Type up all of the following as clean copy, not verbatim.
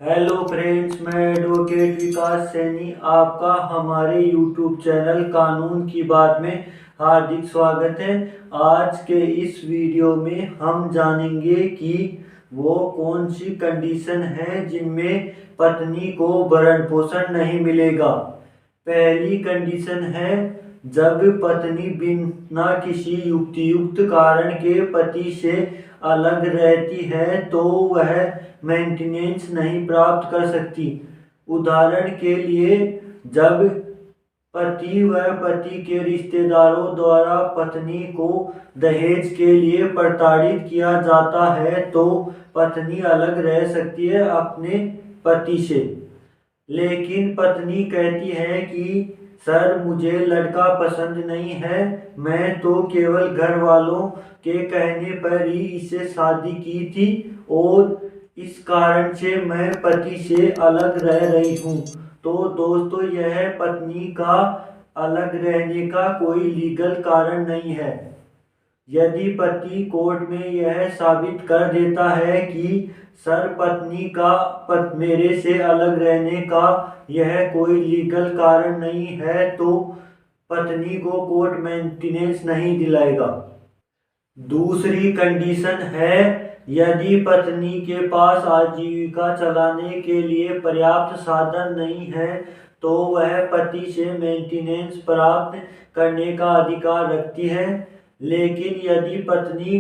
Hello friends, मैं advocate विकास सैनी आपका हमारे यूट्यूब चैनल कानून की बात में हार्दिक स्वागत है। आज के इस वीडियो में हम जानेंगे कि वो कौन सी कंडीशन है जिनमें पत्नी को भरण पोषण नहीं मिलेगा। पहली कंडीशन है जब पत्नी बिना किसी युक्तियुक्त कारण के पति से अलग रहती है तो वह मेंटेनेंस नहीं प्राप्त कर सकती। उदाहरण के लिए, जब पति व पति के रिश्तेदारों द्वारा पत्नी को दहेज के लिए प्रताड़ित किया जाता है तो पत्नी अलग रह सकती है अपने पति से। लेकिन पत्नी कहती है कि सर, मुझे लड़का पसंद नहीं है, मैं तो केवल घर वालों के कहने पर ही इससे शादी की थी और इस कारण से मैं पति से अलग रह रही हूँ। तो दोस्तों, यह पत्नी का अलग रहने का कोई लीगल कारण नहीं है। यदि पति कोर्ट में यह साबित कर देता है कि सर, पत्नी का मेरे से अलग रहने का यह कोई लीगल कारण नहीं है तो पत्नी को कोर्ट मेंटेनेंस नहीं दिलाएगा। दूसरी कंडीशन है यदि पत्नी के पास आजीविका चलाने के लिए पर्याप्त साधन नहीं है तो वह पति से मेंटेनेंस प्राप्त करने का अधिकार रखती है। लेकिन यदि पत्नी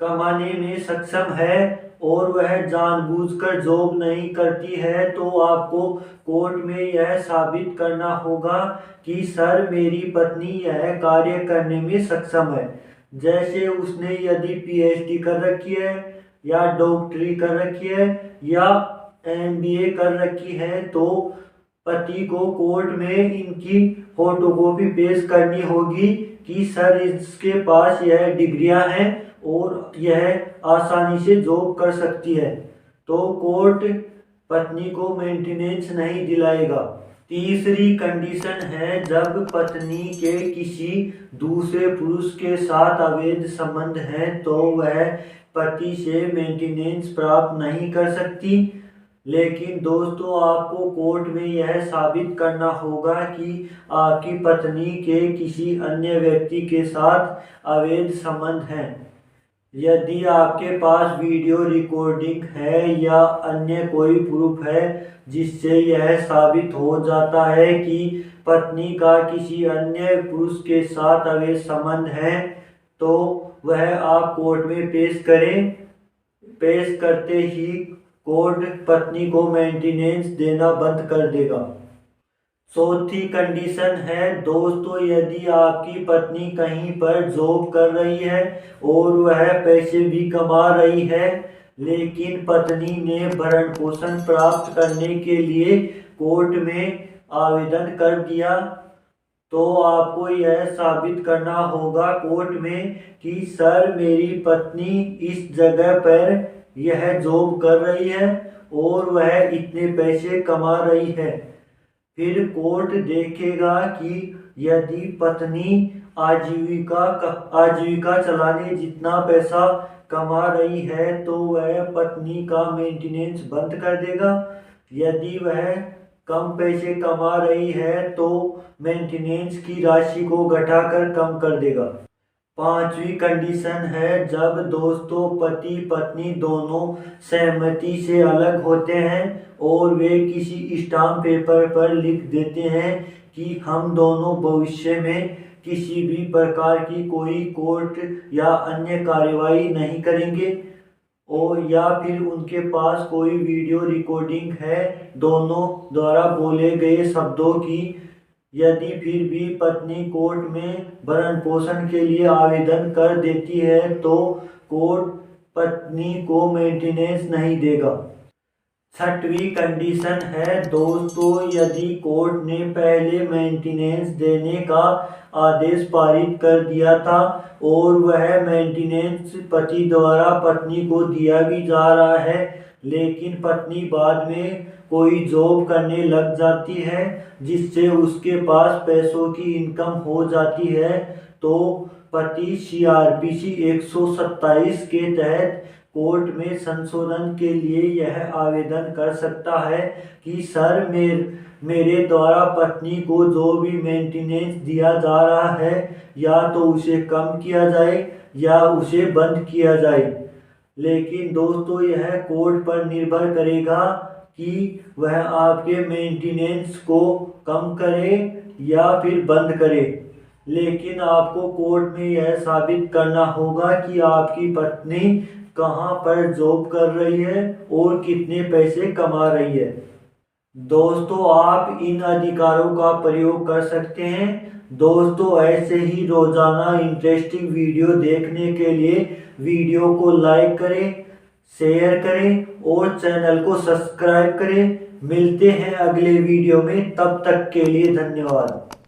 कमाने में सक्षम है और वह जानबूझकर जॉब नहीं करती है तो आपको कोर्ट में यह साबित करना होगा कि सर, मेरी पत्नी यह कार्य करने में सक्षम है। जैसे उसने यदि पीएचडी कर रखी है या डॉक्टरी कर रखी है या एमबीए कर रखी है तो पति को कोर्ट में इनकी फोटोकॉपी पेश करनी होगी कि सर, इसके पास यह डिग्रियां हैं और यह आसानी से जॉब कर सकती है। तो कोर्ट पत्नी को मेंटेनेंस नहीं दिलाएगा। तीसरी कंडीशन है जब पत्नी के किसी दूसरे पुरुष के साथ अवैध संबंध है तो वह पति से मेंटेनेंस प्राप्त नहीं कर सकती। लेकिन दोस्तों, आपको कोर्ट में यह साबित करना होगा कि आपकी पत्नी के किसी अन्य व्यक्ति के साथ अवैध संबंध हैं। यदि आपके पास वीडियो रिकॉर्डिंग है या अन्य कोई प्रूफ है जिससे यह साबित हो जाता है कि पत्नी का किसी अन्य पुरुष के साथ अवैध संबंध है तो वह आप कोर्ट में पेश करें। पेश करते ही कोर्ट पत्नी को मेंटेनेंस देना बंद कर देगा। चौथी कंडीशन है दोस्तों, यदि आपकी पत्नी कहीं पर जॉब कर रही है और वह पैसे भी कमा रही है लेकिन पत्नी ने भरण पोषण प्राप्त करने के लिए कोर्ट में आवेदन कर दिया तो आपको यह साबित करना होगा कोर्ट में कि सर, मेरी पत्नी इस जगह पर यह जॉब कर रही है और वह इतने पैसे कमा रही है। फिर कोर्ट देखेगा कि यदि पत्नी आजीविका चलाने जितना पैसा कमा रही है तो वह पत्नी का मेंटेनेंस बंद कर देगा। यदि वह कम पैसे कमा रही है तो मेंटेनेंस की राशि को घटाकर कम कर देगा। पांचवी कंडीशन है जब दोस्तों पति पत्नी दोनों सहमति से अलग होते हैं और वे किसी स्टाम्प पेपर पर लिख देते हैं कि हम दोनों भविष्य में किसी भी प्रकार की कोई कोर्ट या अन्य कार्यवाही नहीं करेंगे, और या फिर उनके पास कोई वीडियो रिकॉर्डिंग है दोनों द्वारा बोले गए शब्दों की। यदि फिर भी पत्नी कोर्ट में भरण पोषण के लिए आवेदन कर देती है तो कोर्ट पत्नी को मेंटेनेंस नहीं देगा। छठवीं कंडीशन है दोस्तों, यदि कोर्ट ने पहले मेंटेनेंस देने का आदेश पारित कर दिया था और वह मेंटेनेंस पति द्वारा पत्नी को दिया भी जा रहा है लेकिन पत्नी बाद में कोई जॉब करने लग जाती है जिससे उसके पास पैसों की इनकम हो जाती है तो पति सीआरपीसी 127 के तहत कोर्ट में संशोधन के लिए यह आवेदन कर सकता है कि सर मेरे द्वारा पत्नी को जो भी मेंटेनेंस दिया जा रहा है या तो उसे कम किया जाए या उसे बंद किया जाए। लेकिन दोस्तों यह कोर्ट पर निर्भर करेगा कि वह आपके मेंटेनेंस को कम करे या फिर बंद करे। लेकिन आपको कोर्ट में यह साबित करना होगा कि आपकी पत्नी कहाँ पर जॉब कर रही है और कितने पैसे कमा रही है। दोस्तों आप इन अधिकारों का प्रयोग कर सकते हैं। दोस्तों ऐसे ही रोजाना इंटरेस्टिंग वीडियो देखने के लिए वीडियो को लाइक करें, शेयर करें और चैनल को सब्सक्राइब करें। मिलते हैं अगले वीडियो में, तब तक के लिए धन्यवाद।